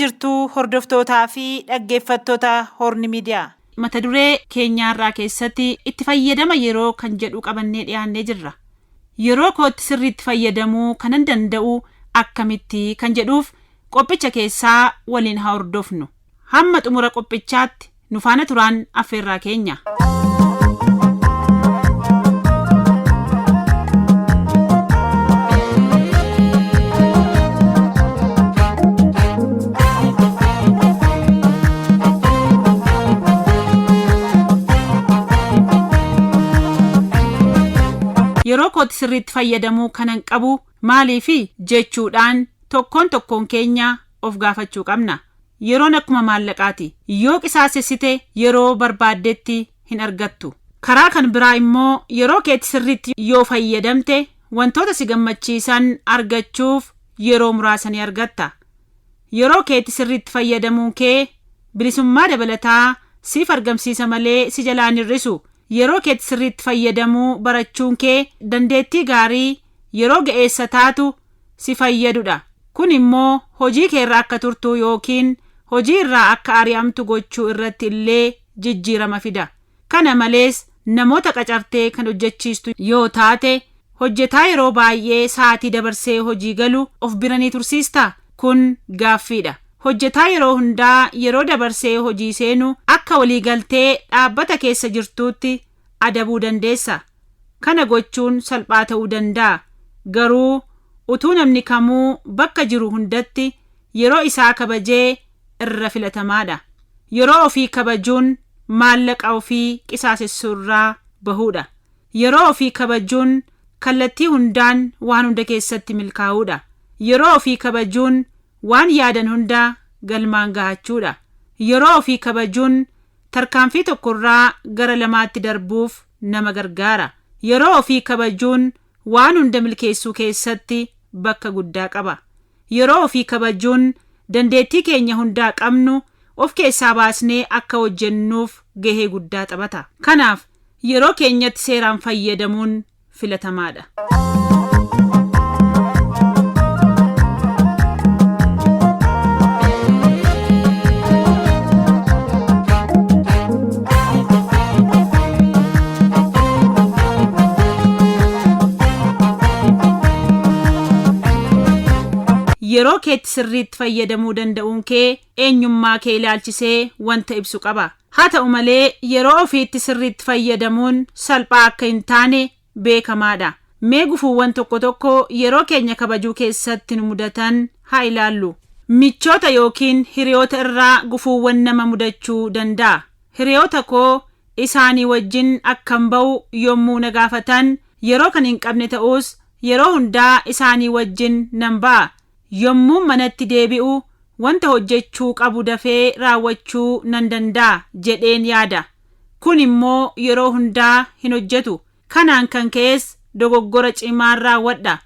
jirtu hordoftootaa fi dhaggeeffattoota Horni Miidiyaa. Mata duree keenyaarraa keessatti itti fayyadama yeroo kan jedhu qabannee dhiyaannee jirra. Yeroo kootti sirriitti fayyadamuu kanan danda'u akkamitti kan jedhuuf qophicha keessaa waliin haa hordofnu. Hamma xumura qophichaatti nu faana turaan affeerraa keenya. Yeroo kootti sirriitti fayyadamuu kanan qabu maaliifi jechuudhaan tokkoon keenya of gaafachuu qabna. Yeroon akkuma maallaqaati. Yoo qisaasessite yeroo barbaaddetti hin argattu. Karaa kan biraa immoo yeroo keetti sirriitti yoo fayyadamte wantoota si gammachiisan argachuuf yeroo muraasa ni argatta. Yeroo keetti sirriitti fayyadamuun kee bilisummaa dabalataa siif argamsiisa malee si jalaa hin hir'isu. Yeroo keetti sirriitti fayyadamuu barachuun kee dandeettii gaarii yeroo ga'eessa taatu si fayyadudha. Kun immoo hojii kee irraa akka turtu yookiin hojii irraa akka ari'amtu gochuu irratti illee jijjiirama fida. Kana malees namoota qacartee kan hojjechiistu yoo taate hojjetaa yeroo baay'ee sa'aatii dabarsee hojii galu of bira ni tursiistaa? Kun gaaffiidha. Hojjetaa yeroo hundaa yeroo dabarsee hojii seenu akka waliigaltee dhaabbata keessa jirtuutti adabuu dandeessa. Kana gochuun salphaa ta'uu danda'a. Garuu utuu namni kamuu bakka jiru hundatti yeroo isaa kabajee irra filatamaadha. Yeroo ofii kabajuun maallaqa ofii qisaasessuurraa bahuudha. Yeroo ofii kabajuun kallattii hundaan waan hunda keessatti milkaa'uudha. Yeroo ofii kabajuun waan yaadan hunda galmaan gahachuudha. Yeroo ofii kabajuun tarkaanfii tokkorraa gara lamaatti darbuuf nama gargaara. Yeroo ofii kabajuun waan hunda milkeessuu keessatti bakka guddaa qaba. Yeroo ofii kabajuun dandeettii keenya hundaa qabnu of keessaa baasnee akka hojjennuuf gahee guddaa taphata. Kanaaf yeroo keenyatti seeraan fayyadamuun filatamaadha. Yeroo keetti sirriitti fayyadamuu danda'uun kee eenyummaa kee ilaalchisee wanta ibsu qaba. Haa ta'u malee yeroo ofiitti sirriitti fayyadamuun salphaa akka hin taane beekamaadha. Mee gufuuwwan tokko yeroo keenya kabajuu keessatti nu mudatan haa ilaallu. Michoota yookiin hiriyoota irraa gufuuwwan nama mudachuu danda'a. Hiriyoota koo isaanii wajjin akkan ba'u yommuu na gaafatan yeroo kan hin qabne ta'us yeroo hundaa isaanii wajjin nan ba'a. Yommuu manatti deebi'u wanta hojjechuu qabu dafee raawwachuu nan danda'a jedheen yaada. Kun immoo yeroo hundaa hin hojjetu. Kanaan kan ka'es dogoggora cimaan raawwadha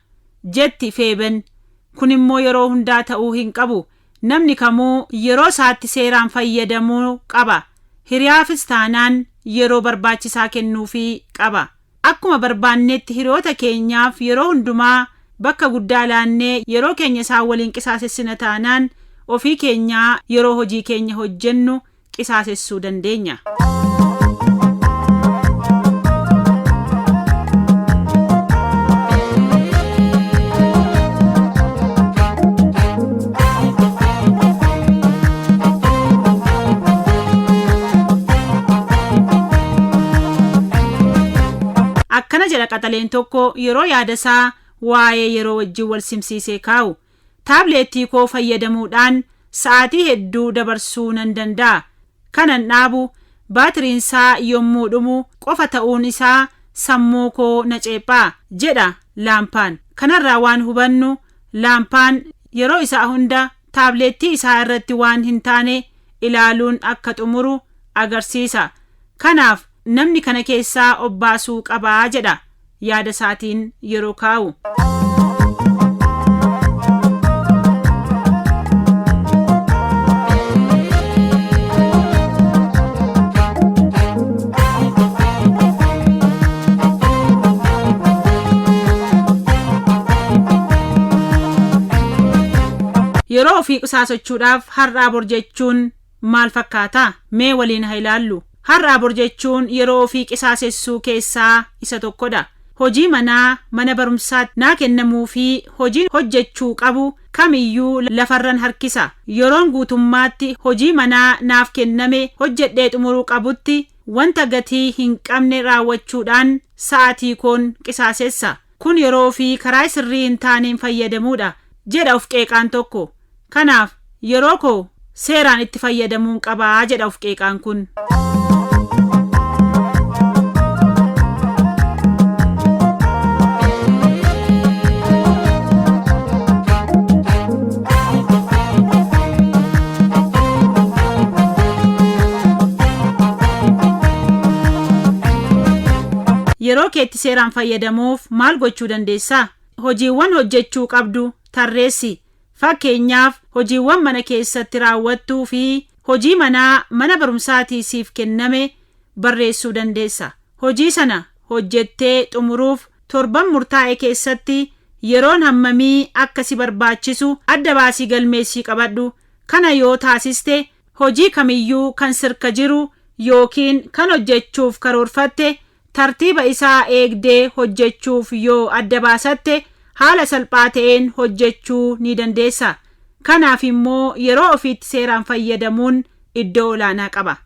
jetti Feeben. Kun immoo yeroo hundaa ta'uu hin qabu. Namni kamuu yeroo isaatti seeraan fayyadamuu qaba. Hiriyaafis taanaan yeroo barbaachisaa kennuufii qaba. Akkuma barbaannetti hiriyoota keenyaaf yeroo hundumaa bakka guddaa laannee yeroo keenya isaan waliin qisaasessina taanaan ofii keenyaa yeroo hojii keenya hojjennu qisaasessuu dandeenya. Akkana jedha qaxaleen tokko yeroo yaadasaa waa'ee yeroo wajjin wal simsiisee kaa'u. Taableettii koo fayyadamuudhaan sa'aatii hedduu dabarsuu nan danda'a. Kanan dhaabu baatiriinsaa yommuu dhumu qofa ta'uun isaa sammuu koo na ceephaa jedha laampaan. Kanarraa waan hubannu laampaan yeroo isaa hunda taableettii isaa irratti waan hin taane ilaaluun akka xumuru agarsiisa. Kanaaf namni kana keessaa obbaasuu qabaa jedha yaada isaatiin yeroo kaa'u. yeroo ofii qisaasachuudhaaf har'aa bor jechuun maal fakkaata? Mee waliin haa ilaallu. Har'aa bor jechuun yeroo ofii qisaasessuu keessaa isa tokkodha. Hojii mana barumsaatti naa kennamuu fi hojii hojjechuu qabu kamiyyuu lafarran harkisa. Yeroon guutummaatti hojii manaa naaf kenname hojjedhee xumuruu qabutti wanta gatii hin qabne raawwachuudhaan sa'aatii koon qisaasessa. Kun yeroo fi karaa sirrii hin taaneen fayyadamuudha jedha of qeeqaan tokko. Kanaaf yeroo koo seeraan itti fayyadamuun qabaa jedha of qeeqaan kun. Yeroo keetti seeraan fayyadamuuf maal gochuu dandeessaa? Hojiiwwan hojjechuu qabdu tarreessi. Fakkeenyaaf hojiiwwan mana keessatti raawwattuu fi hojii mana barumsaatii siif kenname barreessuu dandeessa. Hojii sana hojjettee xumuruuf torban murtaa'e keessatti yeroon hammamii akka si barbaachisu adda baasii galmeessii qabadhu. Kana yoo taasiste hojii kamiyyuu kan sirka jiru yookiin kan hojjechuuf karoorfatte tartiiba isaa eegdee hojjechuuf yoo adda baasatte haala salphaa ta'een hojjechuu ni dandeessa. Kanaaf immoo yeroo ofiitti seeraan fayyadamuun iddoo olaanaa qaba.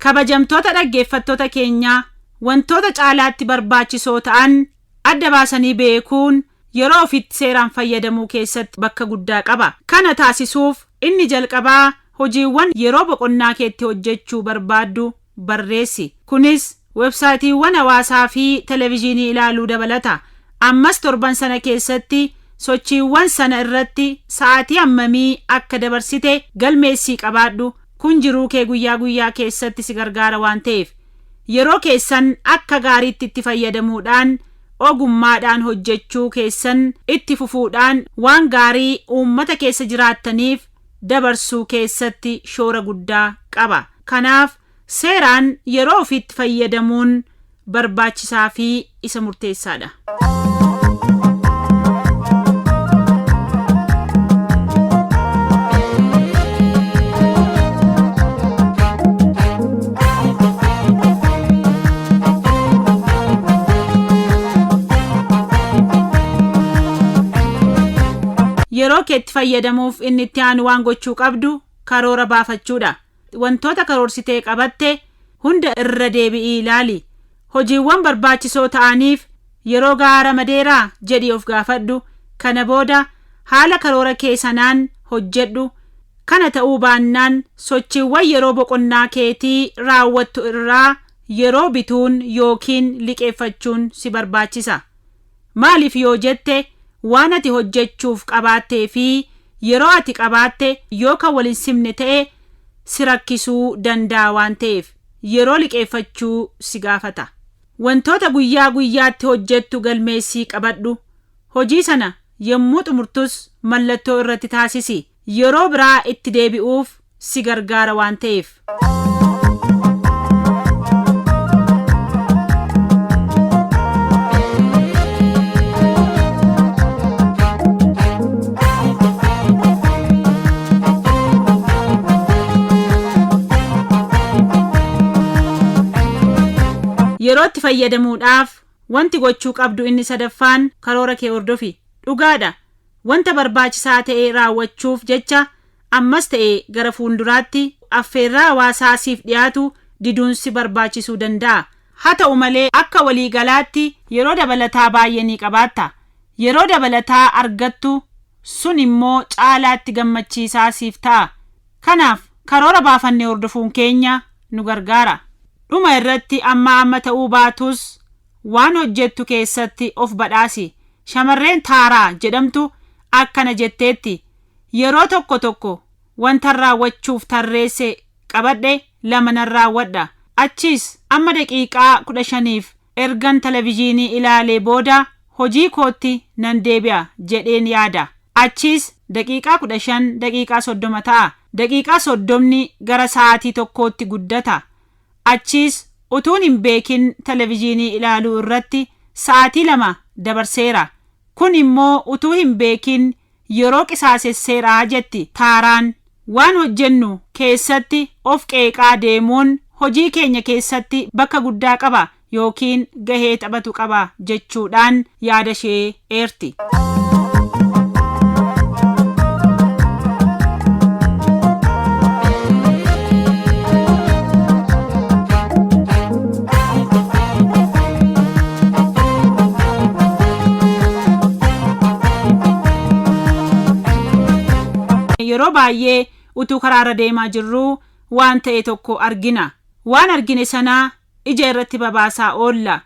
Kabajamtoota dhaggeeffattoota keenyaa, wantoota caalaatti barbaachisoo ta'an adda baasanii beekuun yeroo ofiitti seeraan fayyadamuu keessatti bakka guddaa qaba. Kana taasisuuf inni jalqabaa hojiiwwan yeroo boqonnaa keetti hojjechuu barbaaddu barreessi. Kunis websaayitiiwwan hawaasaa fi televezyiinii ilaaluu dabalata. Ammas torban sana keessatti sochiiwwan sana irratti sa'aatii hammamii akka dabarsite galmeessii qabaadhu. Kun jiruu kee guyyaa guyyaa keessatti si gargaara waan ta'eef yeroo keessan akka gaariitti itti fayyadamuudhaan ogummaadhaan hojjechuu keessan itti fufuudhaan waan gaarii uummata keessa jiraattaniif dabarsuu keessatti shoora guddaa qaba. Kanaaf seeraan yeroo ofiitti fayyadamuun barbaachisaa fi isa murteessaadha. Yeroo keetti fayyadamuuf inni itti aanu waan gochuu qabdu karoora baafachuudha. Wantoota karoorsitee qabatte hunda irra deebi'ii ilaali. Hojiiwwan barbaachisoo ta'aniif yeroo gaara madeeraa jedhii of gaafadhu. Kana booda haala karoora kee sanaan hojjedhu. Kana ta'uu baannaan sochiiwwan yeroo boqonnaa keetii raawwattu irraa yeroo bituun yookiin liqeeffachuun si barbaachisa. Maaliif yoo jette waan ati hojjechuuf qabaattee fi yeroo ati qabaatte yoo kan waliin simne ta'e si rakkisuu danda'a waan ta'eef yeroo liqeeffachuu si gaafata. Wantoota guyyaa guyyaatti hojjettu galmeessii qabadhu. Hojii sana yommuu xumurtus mallattoo irratti taasisi. Yeroo biraa itti deebi'uuf si gargaara waan ta'eef. Yeroo itti fayyadamuudhaaf wanti gochuu qabdu inni sadaffaan karoora kee hordofi. Dhugaadha. Wanta barbaachisaa ta'e raawwachuuf jecha ammas ta'e gara fuulduraatti affeerraa hawaasaa siif dhiyaatu diduun si barbaachisuu danda'a. Haa ta'u malee akka waliigalaatti yeroo dabalataa baay'ee ni qabaatta. Yeroo dabalataa argattu sun immoo caalaatti gammachiisaa siif ta'a. Kanaaf karoora baafannee hordofuun keenya nu gargaara. Dhuma irratti amma ta'uu baatus waan hojjettu keessatti of badhaasi. Shamarreen Taaraa jedhamtu akkana jetteetti. Yeroo tokko wanta raawwachuuf tarreesse qabadhe lama raawwadha. Achiis amma daqiiqaa 15f ergan televezyiinii ilaalee booda hojii kootti nan deebi'a jedheen yaada. Achiis daqiiqaa 15 daqiiqaa 30 ta'a. Daqiiqaa 30 gara sa'aatii tokkootti guddata. Achiis utuun hin beekin televiziyoonii ilaaluu irratti sa'aatii 2 dabarseera. Kun immoo utuu hin beekin yeroo qisaasesseeraa jetti Taaraan. Waan hojjennu keessatti of qeeqaa deemuun hojii keenya keessatti bakka guddaa qaba yookiin gahee taphatu qaba jechuudhaan yaada ishee eerti. Yeroo baay'ee utuu karaarra deemaa jirru waan ta'e tokko argina. Waan argine sana ija irratti babaasaa oolla.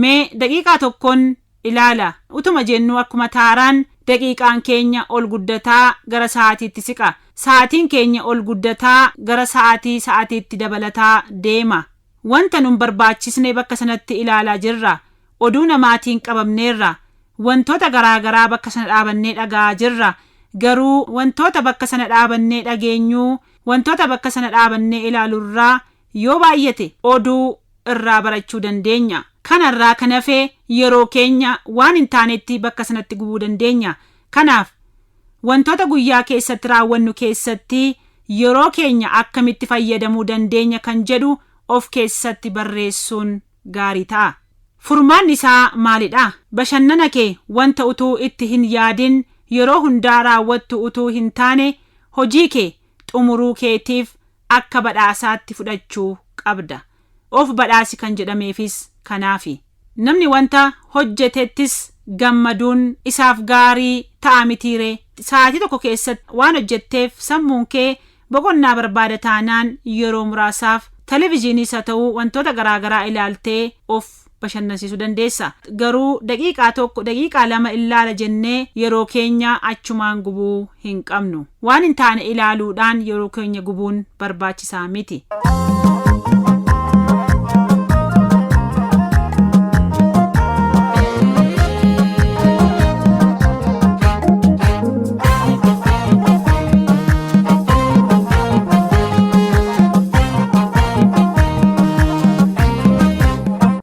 Mee daqiiqaa tokkoon ilaala. Utuma jennu akkuma Taaraan daqiiqaan keenya ol guddataa gara sa'aatiitti siqa. Sa'aatiin keenya ol guddataa gara sa'aatiitti dabalataa deema. Wanta nun barbaachisne bakka sanatti ilaalaa jirra. Oduu namaatiin qabamneerra. Wantoota garaagaraa bakka sana dhaabannee dhagaa jirra. Garuu wantoota bakka sana dhaabannee dhageenyu, wantoota bakka sana dhaabannee ilaalurraa yoo baay'ate oduu irraa barachuu dandeenya. Kanarraa kan hafe yeroo keenya waan hin taanetti bakka sanatti gubuu dandeenya. Kanaaf wantoota guyyaa keessatti raawwannu keessatti yeroo keenya akkamitti fayyadamuu dandeenya kan jedhu of keessatti barreessuun gaarii ta'a. Furmaan isaa maalidha? Bashannana kee wanta utuu itti hin yaadin yeroo hundaa raawwattu utuu hin taane hojii kee xumuruu keetiif akka badhaasaatti fudhachuu qabda. Of badhaasi kan jedhameefis kanaafi. Namni wanta hojjetettis gammaduun isaaf gaarii ta'a mitiire. Sa'aatii tokko keessatti waan hojjetteef sammuun kee boqonnaa barbaada taanaan yeroo muraasaaf televiziyooniis haa ta'uu wantoota garaagaraa ilaaltee of bashannansiisuu dandeessa. Garuu daqiiqaa 2 ilaala jennee yeroo keenya achumaan gubuu hin qabnu. Waan hin taane ilaaluudhaan yeroo keenya gubuun barbaachisaa miti.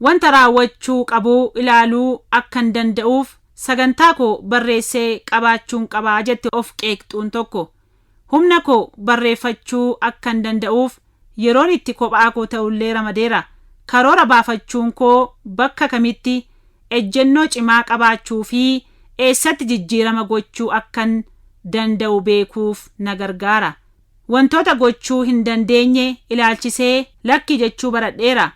Wanta raawwachuu qabu ilaaluu akkan danda'uuf sagantaa koo barreessee qabaachuun qabaa jette of qeeqxuun tokko. Humna koo barreeffachuu akkan danda'uuf yeroon itti kophaa koo ta'ullee ramadeera. Karoora baafachuun koo bakka kamitti ejjennoo cimaa qabaachuu fi eessatti jijjiirama gochuu akkan danda'u beekuuf na gargaara. Wantoota gochuu hin dandeenye ilaalchisee lakki jechuu baradheera.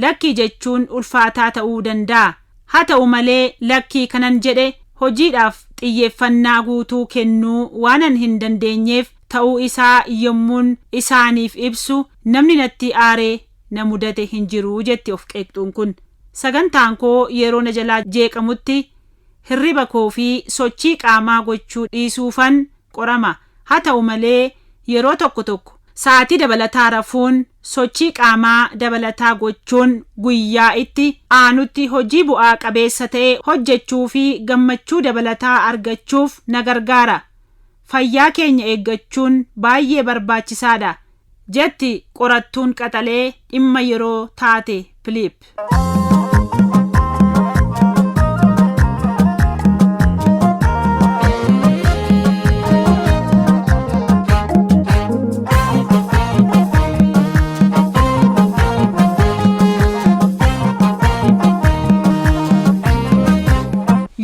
Lakkii jechuun ulfaataa ta'uu danda'a. Haa ta'u malee lakkii kanan jedhe hojiidhaaf xiyyeeffannaa guutuu kennuu waanan hin dandeenyeef ta'uu isaa yommuun isaaniif ibsu namni natti aaree na mudate hin jiru jetti of qeeqxuun kun. Sagantaan koo yeroo na jalaa jeeqamutti hirriba koo fi sochii qaamaa gochuu dhiisuufan qorama. Haa ta'u malee yeroo tokko sa'aatii dabalataa rafuun sochii qaamaa dabalataa gochuun guyyaa itti aanutti hojii bu'aa qabeessa ta'e hojjechuu fi gammachuu dabalataa argachuuf na gargaara. Fayyaa keenya eeggachuun baay'ee barbaachisaadha jetti qorattuun qaxalee dhimma yeroo taate Philip.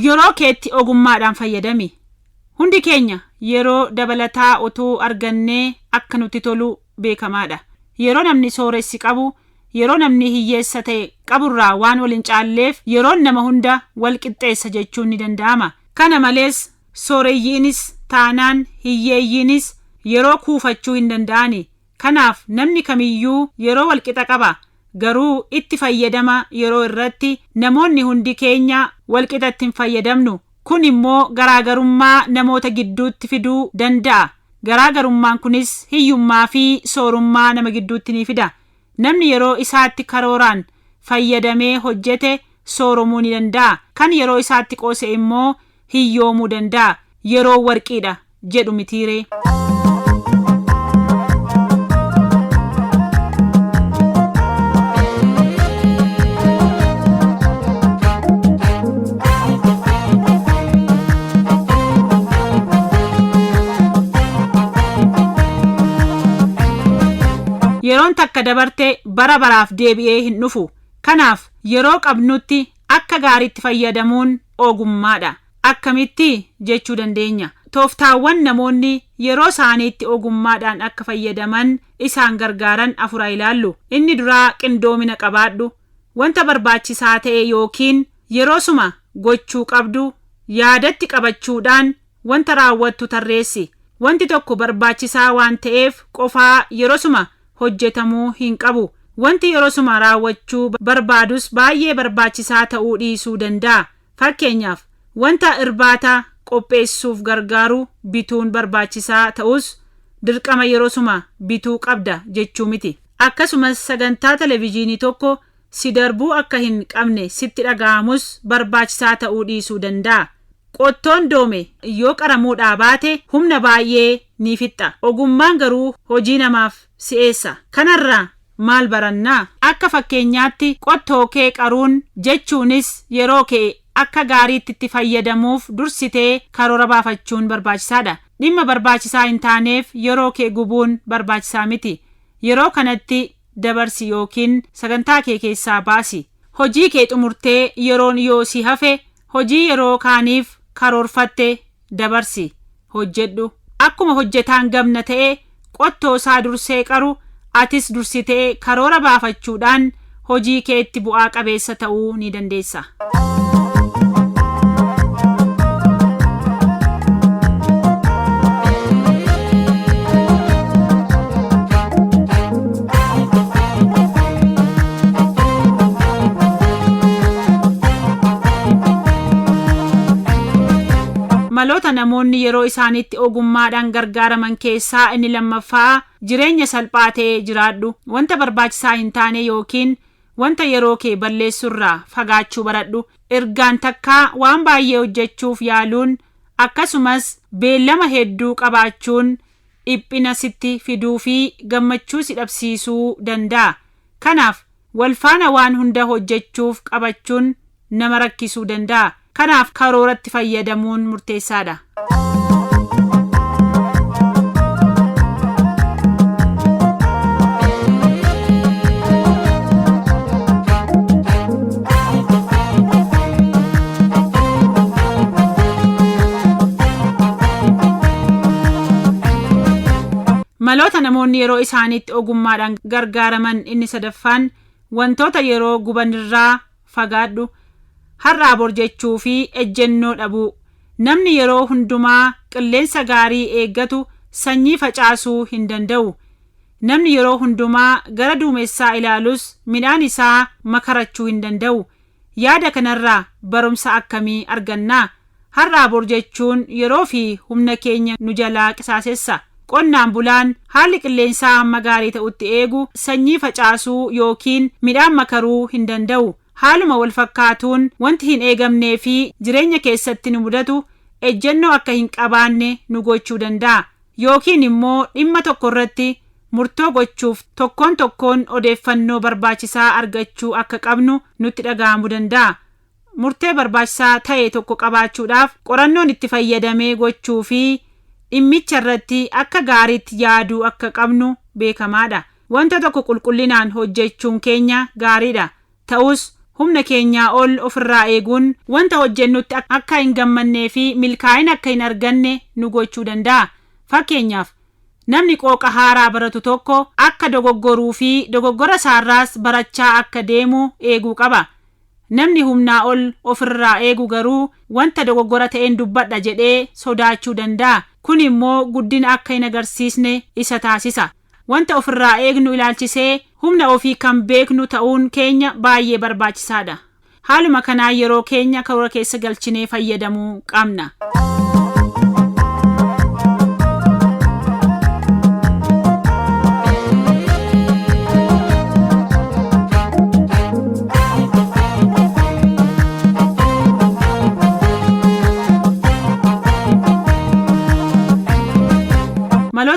Yeroo keetti ogummaadhaan fayyadami. Hundi keenya yeroo dabalataa utuu argannee akka nutti tolu beekamaadha. Yeroo namni sooressi qabu, yeroo namni hiyyeessa ta'e qaburraa waan wal hin caalleef yeroon nama hunda wal qixxeessa jechuun ni danda'ama. Kana malees sooreyyiinis taanaan hiyyeeyyiinis yeroo kuufachuu hin danda'ani. Kanaaf namni kamiyyuu yeroo wal qixa qaba. Garuu itti fayyadama yeroo irratti namoonni hundi keenya wal qixatti hin fayyadamnu. Kun immoo garaagarummaa namoota gidduutti fiduu danda'a. Garaagarummaan kunis hiyyummaa fi soorummaa nama gidduutti ni fida. Namni yeroo isaatti karooraan fayyadamee hojjete sooromuu ni danda'a. Kan yeroo isaatti qoose immoo hiyyoomuu danda'a. Yeroo warqiidha jedhu mitiiree. Yeroon takka dabarte bara baraaf deebi'ee hin dhufu. Kanaaf yeroo qabnutti akka gaariitti fayyadamuun ogummaadha. Akkamitti jechuu dandeenya? Tooftaawwan namoonni yeroo isaaniitti ogummaadhaan akka fayyadaman isaan gargaaran afuraa ilaallu. Inni duraa qindoomina qabaadhu. Wanta barbaachisaa ta'e yookiin yeroosuma gochuu qabdu yaadatti qabachuudhaan wanta raawwattu tarreessi. Wanti tokko barbaachisaa waan ta'eef qofaa yeroosuma hojjetamuu hin qabu. Wanti yeroosuma raawwachuu barbaadus baay'ee barbaachisaa ta'uu dhiisuu danda'a. Fakkeenyaaf wanta irbaata qopheessuuf gargaaru bituun barbaachisaa ta'us dirqama yeroosuma bituu qabda jechuu miti. Akkasumas sagantaa televezyiinii tokko si darbuu akka hin qabne sitti dhaga'amus barbaachisaa ta'uu dhiisuu danda'a. Qottoon doome yoo qaramuudhaa baate humna baay'ee ni fixxa. Ogummaan garuu hojii namaaf si'eessa. Kanarraa maal barannaa? Akka fakkeenyaatti qottoo kee qaruun jechuunis yeroo kee akka gaariitti itti fayyadamuuf dursitee karoora baafachuun barbaachisaadha. Dhimma barbaachisaa hin taaneef yeroo kee gubuun barbaachisaa miti. Yeroo kanatti dabarsi yookiin sagantaa kee keessaa baasi. Hojii kee xumurtee yeroon yoo si hafe hojii yeroo kaaniif karoorfatte dabarsi. Hojjedhu. Akkuma hojjetaan gamna ta'e qottoo isaa dursee qaru atis dursitee karoora baafachuudhaan hojii keetti bu'aa qabeessa ta'uu ni dandeessa. Maloota namoonni yeroo isaaniitti ogummaadhaan gargaaraman keessaa inni lammaffaa jireenya salphaa ta'ee jiraadhu. Wanta barbaachisaa hin taane yookiin wanta yeroo kee balleessurraa fagaachuu baradhu. Ergaan takkaa waan baay'ee hojjechuuf yaaluun akkasumas beellama hedduu qabaachuun dhiphina sitti fiduu fi gammachuu si dhabsiisuu danda'a. Kanaaf walfaana waan hunda hojjechuuf qabachuun nama rakkisuu danda'a. Kanaaf karooratti fayyadamuun murteessaadha. Maloota namoonni yeroo isaaniitti ogummaadhaan gargaaraman inni sadaffaan wantoota yeroo gubanirraa fagaadhu. Har'aa bor jechuu fi ejjennoo dhabuu. Namni yeroo hundumaa qilleensa gaarii eeggatu sanyii facaasuu hin danda'u. Namni yeroo hundumaa gara duumessaa ilaalus midhaan isaa makarachuu hin danda'u. Yaada kanarraa barumsa akkamii argannaa? Har'aa bor jechuun yeroo fi humna keenya nu jalaa qisaasessa. Qonnaan bulaan haalli qilleensaa hamma gaarii ta'utti eegu sanyii facaasuu yookiin midhaan makaruu hin danda'u. Haaluma wal fakkaatuun wanti hin eegamnee fi jireenya keessatti nu mudatu ejjennoo akka hin qabaanne nu gochuu danda'a. Yookiin immoo dhimma tokko irratti murtoo gochuuf tokkoon odeeffannoo barbaachisaa argachuu akka qabnu nutti dhaga'amuu danda'a. Murtee barbaachisaa ta'e tokko qabaachuudhaaf qorannoon itti fayyadamee gochuu fi dhimmicha irratti akka gaariitti yaaduu akka qabnu beekamaadha. Wanta tokko qulqullinaan hojjechuun keenya gaariidha. Ta'us humna keenyaa ol ofirraa eeguun wanta hojjennutti akka hin gammannee fi milkaa'ina akka hin arganne nu gochuu danda'a. Fakkeenyaaf namni qooqa haaraa baratu tokko akka dogoggoruu fi dogoggora isaarraas barachaa akka deemu eeguu qaba. Namni humnaa ol ofirraa eegu garuu wanta dogoggora ta'een dubbadha jedhee sodaachuu danda'a. Kun immoo guddina akka hin agarsiisne isa taasisa. Wanta ofirraa eegnu ilaalchisee humna ofii kan beeknu ta'uun keenya baay'ee barbaachisaadha. Haaluma kanaan yeroo keenya karoora keessa galchinee fayyadamuu qabna.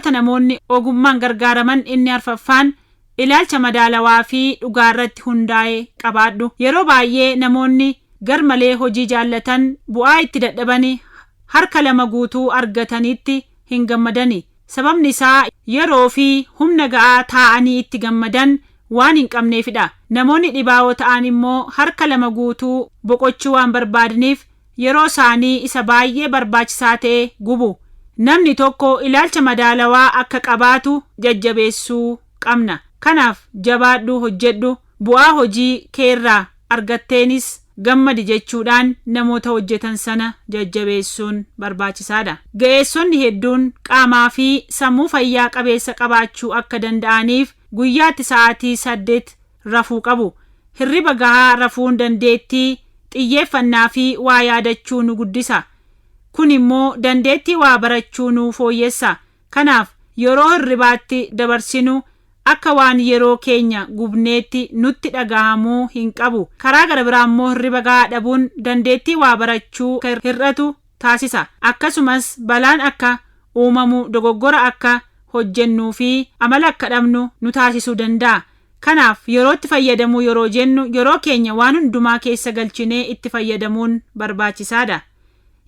haalota namoonni ogummaan gargaaraman inni arfaffaan ilaalcha madaalawaa fi dhugaa irratti hundaa'e qabaadhu. Yeroo baay'ee namoonni garmalee hojii jaallatan bu'aa itti dadhabanii harka lama guutuu argatanitti hin gammadani. Sababni isaa yeroo fi humna ga'aa taa'anii itti gammadan waan hin qabneefidha. Namoonni dhibaa'oo ta'an immoo harka lama guutuu boqochuu waan barbaadaniif yeroo isaanii isa baay'ee barbaachisaa ta'e gubu. Namni tokko ilaalcha madaalawaa akka qabaatu jajjabeessuu qabna. Kanaaf jabaadhu, hojjedhu, bu'aa hojii keerraa argatteenis gammadi jechuudhaan namoota hojjetan sana jajjabeessuun barbaachisaadha. Ga'eessonni hedduun qaamaa fi sammuu fayyaa qabeessa qabaachuu akka danda'aniif guyyaatti sa'aatii 8 rafuu qabu. Hirriba gahaa rafuun dandeettii xiyyeeffannaa fi waa yaadachuu nu guddisa. Kun immoo dandeettii waa barachuu nu fooyyessa. Kanaaf yeroo hirribaatti dabarsinu akka waan yeroo keenya gubneetti nutti dhagahamuu hin qabu. Karaa gara biraa immoo hirriba gahaa dhabuun dandeettii waa barachuu hir'atu taasisa. Akkasumas balaan akka uumamu, dogoggora akka hojjennuu fi amala akka dhabnu nu taasisuu danda'a. Kanaaf yerootti fayyadamuu yeroo jennu yeroo keenya waan hundumaa keessa galchinee itti fayyadamuun barbaachisaadha.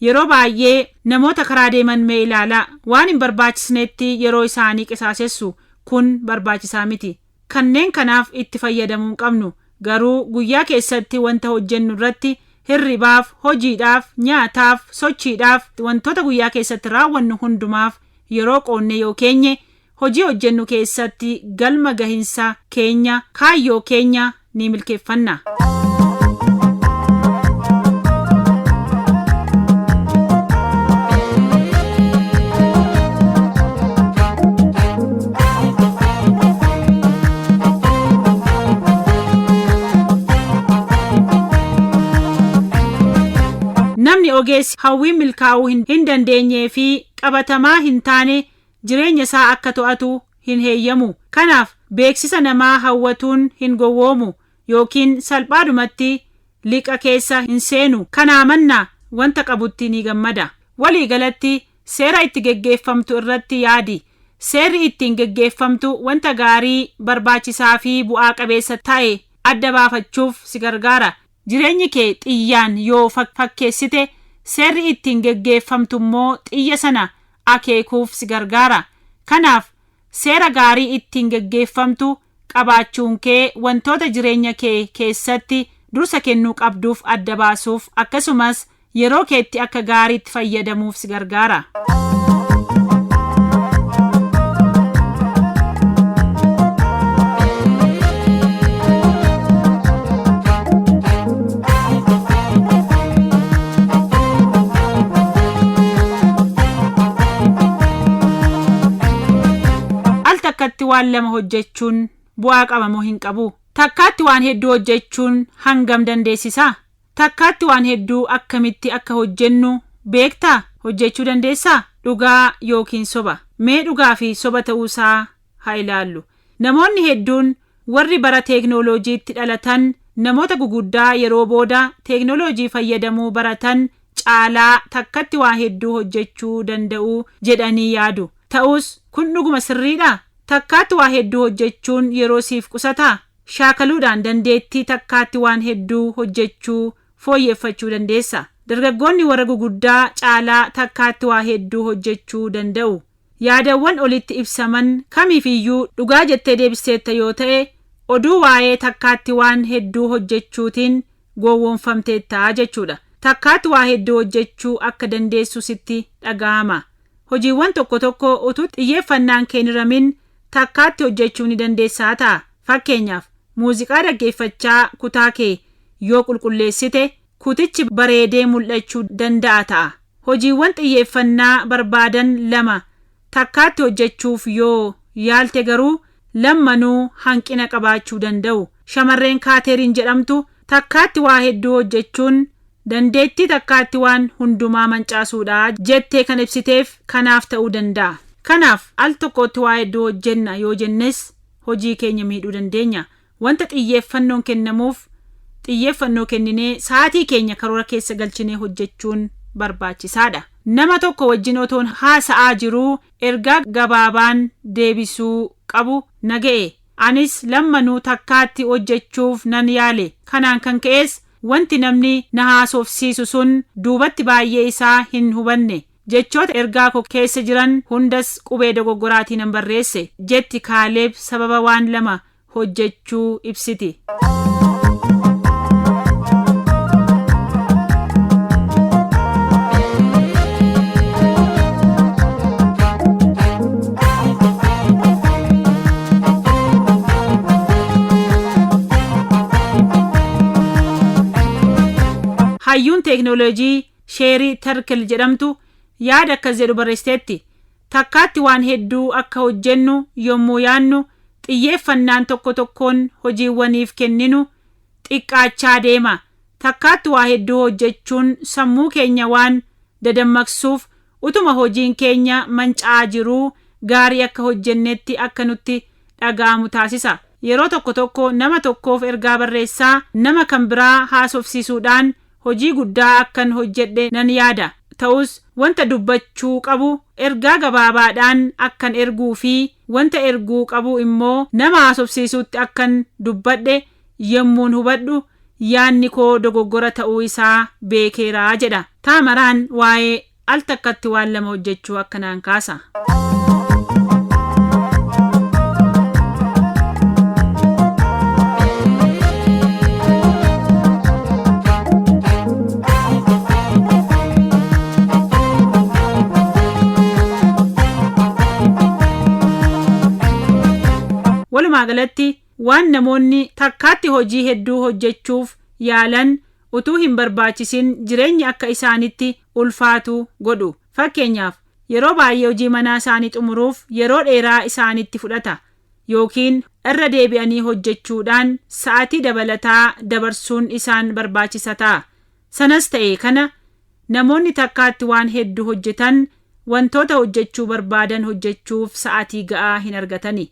Yeroo baay'ee namoota karaa deeman mee ilaala. Waan hin barbaachisnetti yeroo isaanii qisaasessu. Kun barbaachisaa miti. Kanneen kanaaf itti fayyadamuu qabnu. Garuu guyyaa keessatti wanta hojjennu irratti hirribaaf, hojiidhaaf, nyaataaf, sochiidhaaf, wantoota guyyaa keessatti raawwannu hundumaaf yeroo qoonnee yoo keenye hojii hojjennu keessatti galma gahinsa keenya, kaayyoo keenya ni milkeeffanna. Namni ogeessi hawwii milkaa'uu hin dandeenyee fi qabatamaa hin taane jireenya isaa akka to'atu hin heeyyamu. Kanaaf beeksisa namaa hawwatuun hin gowwoomu yookiin salphaadhumatti liqa keessa hin seenu. Kanaa mannaa wanta qabutti ni gammada. Walii galatti seera itti geggeeffamtu irratti yaadi. Seerri ittiin geggeeffamtu wanta gaarii, barbaachisaa fi bu'aa qabeessa ta'e adda baafachuuf si gargaara. Jireenyi kee xiyyaan yoo fakkeessite seerri ittiin geggeeffamtu immoo xiyya sana akeekuuf si gargaara. Kanaaf seera gaarii ittiin geggeeffamtu qabaachuun kee wantoota jireenya kee keessatti dursa kennuu qabduuf adda baasuuf akkasumas yeroo keetti akka gaariitti fayyadamuuf si gargaara. Takkaatti waan lama hojjechuun bu'aa qabamoo hin qabu. Takkaatti waan hedduu hojjechuun hangam dandeessisaa? Takkaatti waan hedduu akkamitti akka hojjennu beektaa? Hojjechuu dandeessaa? Dhugaa yookiin soba? Mee dhugaa fi soba ta'uusaa haa ilaallu. Namoonni hedduun warri bara teeknooloojiitti dhalatan namoota guguddaa yeroo booda teeknooloojii fayyadamuu baratan caalaa takkatti waan hedduu hojjechuu danda'u jedhanii yaadu. Ta'us kun dhuguma sirriidhaa? Takkaatti waa hedduu hojjechuun yeroo siif qusataa? Shaakaluudhaan dandeettii takkaatti waan hedduu hojjechuu fooyyeffachuu dandeessa. Dargaggoonni warra guguddaa caalaa takkaatti waa hedduu hojjechuu danda'u. Yaadawwan olitti ibsaman kamiifiyyuu dhugaa jettee deebisteetta yoo ta'e oduu waa'ee takkaatti waan hedduu hojjechuutiin gowwoomfamteetta jechuudha. Takkaatti waa hedduu hojjechuu akka dandeessu sitti dhaga'ama. Hojiiwwan tokko tokko utuu xiyyeeffannaan kee hin hiramin takkaatti hojjechuu ni dandeessaa ta'a. Fakkeenyaaf muuziqaa dhaggeeffachaa kutaa kee yoo qulqulleessite kutichi bareedee mul'achuu danda'a ta'a. Hojiiwwan xiyyeeffannaa barbaadan lama takkaatti hojjechuuf yoo yaalte garuu lammanuu hanqina qabaachuu danda'u. Shamarreen Kaateriin jedhamtu takkaatti waa hedduu hojjechuun dandeettii takkaatti waan hundumaa mancaasuudha jettee kan ibsiteef kanaaf ta'uu danda'a. Kanaaf al tokkotti waa hedduu hojjenna yoo jennes hojii keenya miidhuu dandeenya. Wanta xiyyeeffannoon kennamuuf xiyyeeffannoo kenninee sa'aatii keenya karoora keessa galchinee hojjechuun barbaachisaadha. nama tokko wajjin otoon haasa'aa jiruu ergaa gabaabaan deebisuu qabu naga'e. Anis lammanuu takkaatti hojjechuuf nan yaale. Kanaan kan ka'es wanti namni na haasofsiisu sun duubatti baay'ee isaa hin hubanne. Jechoota ergaa koo keessa jiran hundas qubee dogoggoraatiin nan barreesse jetti Kaaleeb sababa waan lama hojjechuu ibsiti. Hayyuun teeknooloojii Sheerii Tarkil jedhamtu yaada akkas jedhu barreessiteetti. Takkaatti waan hedduu akka hojjennu yommuu yaannu xiyyeeffannaan tokko tokkoon hojiiwwaniif kenninu xiqqaachaa deema. Takkaatti waa hedduu hojjechuun sammuu keenya waan dadammaqsuuf utuma hojiin keenya manca'aa jiruu gaarii akka hojjennetti akka nutti dhaga'amu taasisa. Yeroo tokko tokko nama tokkoof ergaa barreessaa nama kan biraa haasofsiisuudhaan hojii guddaa akkan hojjedhe nan yaada. Ta'us wanta dubbachuu qabu ergaa gabaabaadhaan akkan erguu fi wanta erguu qabu immoo nama haasofsiisuutti akkan dubbadhe yommuun hubadhu yaanni koo dogoggora ta'uu isaa beekeeraa jedha. Taamaraan waa'ee al takkatti waan lama hojjechuu akkanaan kaasa. Walumaa galatti waan namoonni takkaatti hojii hedduu hojjechuuf yaalan utuu hin barbaachisin jireenya akka isaanitti ulfaatu godhu. Fakkeenyaaf yeroo baay'ee hojii manaa isaanii xumuruuf yeroo dheeraa isaanitti fudhata yookiin irra deebi'anii hojjechuudhaan sa'aatii dabalataa dabarsuun isaan barbaachisa ta'a. Sanas ta'e kana namoonni takkaatti waan hedduu hojjetan wantoota hojjechuu barbaadan hojjechuuf sa'aatii ga'aa hin argatani.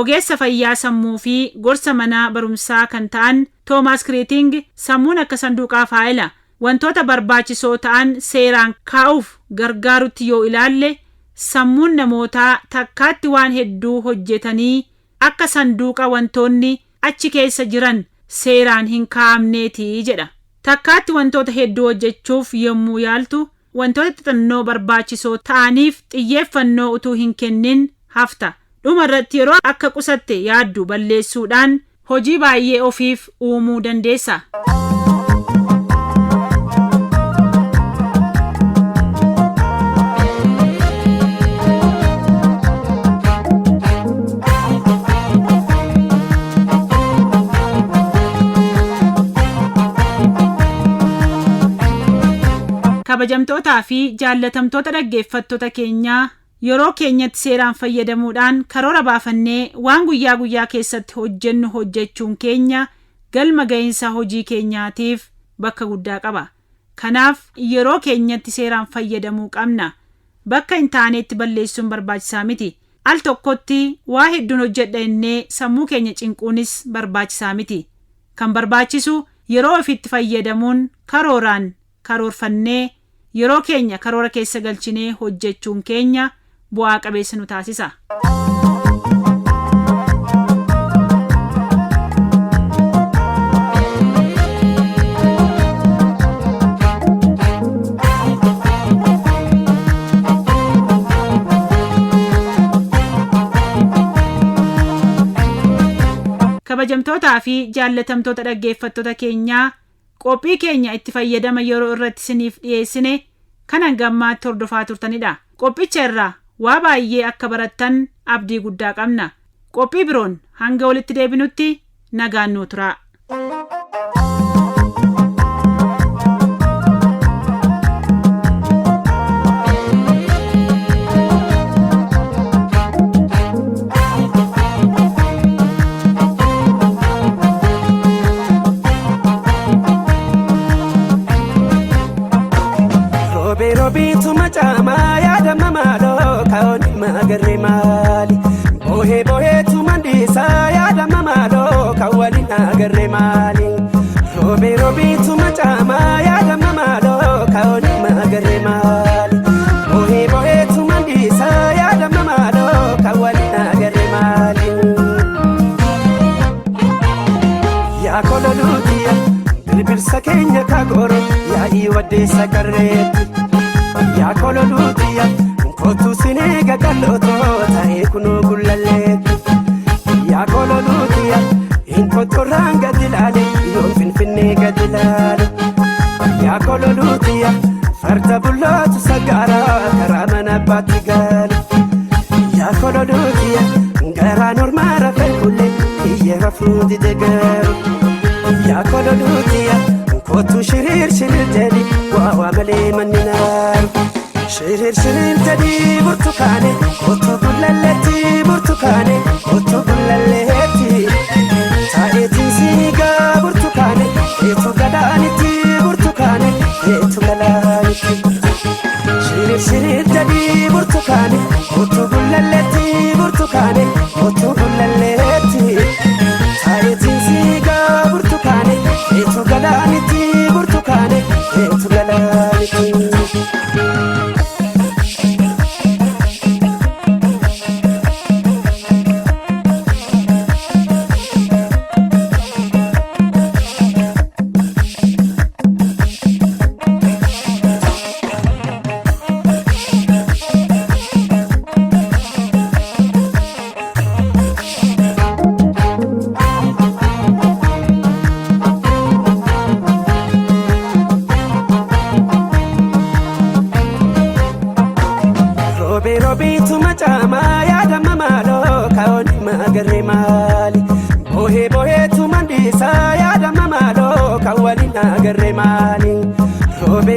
Ogeessa fayyaa sammuu fi gorsa mana barumsaa kan ta'an Toomaas Kiriiting sammuun akka sanduuqaa faayila wantoota barbaachisoo ta'an seeraan kaa'uuf gargaarutti yoo ilaalle sammuun namootaa takkaatti waan hedduu hojjetanii akka sanduuqa wantoonni achi keessa jiran seeraan hin kaa'amneeti jedha. Takkaatti wantoota hedduu hojjechuuf yommuu yaaltu wantoota xixinnoo barbaachisoo ta'aniif xiyyeeffannoo utuu hin kennin hafta. Dhuma irratti yeroo akka qusatte yaaddu balleessuudhaan hojii baay'ee ofiif uumuu dandeessa. Kabajamtootaa fi jaallatamtoota dhaggeeffattoota keenyaa yeroo keenyatti seeraan fayyadamuudhaan karoora baafannee waan guyyaa guyyaa keessatti hojjennu hojjechuun keenya galma ga'iinsa hojii keenyaatiif bakka guddaa qaba. Kanaaf yeroo keenyatti seeraan fayyadamuu qabna. Bakka hin taanetti balleessuun barbaachisaa miti. Al tokkotti waa hedduun hojjedha innee sammuu keenya cinquunis barbaachisaa miti. Kan barbaachisu yeroo ofitti fayyadamuun karooraan karoorfannee yeroo keenya karoora keessa galchinee hojjechuun keenya bu'aa qabeessa nu taasisa. Kabajamtootaa fi jaallatamtoota dhaggeeffattoota keenyaa qophii keenya itti fayyadama yeroo irratti isiniif dhiyeessine kan hangammaatti hordofaa turtanidha. Qophicha irraa waa baay'ee akka barattan abdii guddaa qabna. Qophii biroon hanga walitti deebinutti nagaan nuu turaa. agarre maali bohe bohe tu mandisa ya dama malo kawalin agarre maali robe robe tu machama ya dama malo kawalin agarre maali bohe bohe tu mandisa ya dama malo kawalin agarre maali ya kololutia bilbil sakenya kagoro ya iwade sakareti ya kololutia kotu sinega kaloto tae kuno gullalet ya kololutia in kotoranga dilale yon finfinega dilale ya kololutia farda bullatu sagara karamana batigal ya kololutia gara normara felkulle yera frudi degar ya kololutia kotu shirir shirir jadi wa male maninar shirir shirir jadi burtukane kotu gullalleti burtukane kotu gullalleti taeti siga burtukane etu gadaniti burtukane etu galaniti shirir shirir jadi burtukane kotu gullalleti burtukane kotu gullalleti taeti siga burtukane etu gadaniti burtukane etu galaniti robe tu machama ya dama malo kaoni magarre mali bohe bohe tu mandisa ya dama malo kawali nagarre mali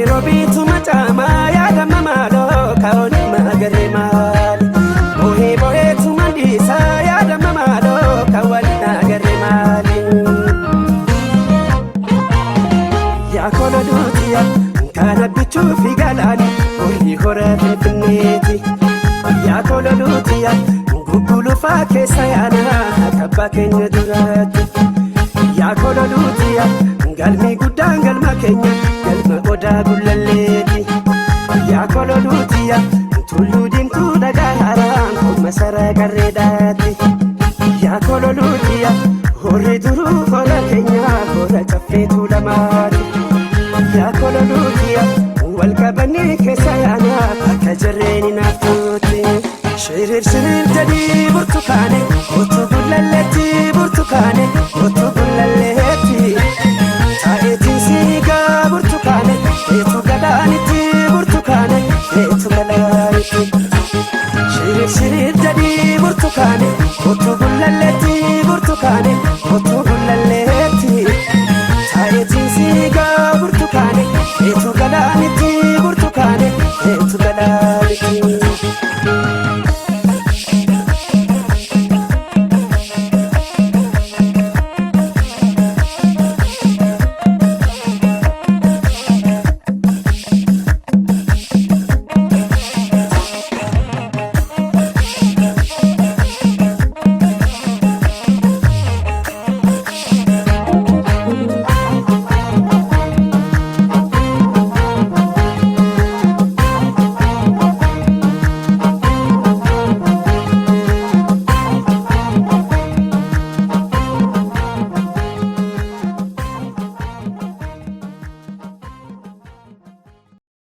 robe tu machama ya dama malo kaoni magarre mali bohe bohe tu mandisa ya dama malo kawali nagarre mali ya kololutia kana bichu figalani ori hora fitneti ya kololutia gugulu fa kesayana kabba kenya durati ya kololutia galmi gudan galma kenya galma oda gullalleti ya kololutia tuludin tu daga haram masara garredati ya kololutia hore duru hora kenya hora chafetu lamati ya kololutia والكبني كسيانا كجريني نفتوتي شرير شرير جدي برتقاني وتقول للتي برتقاني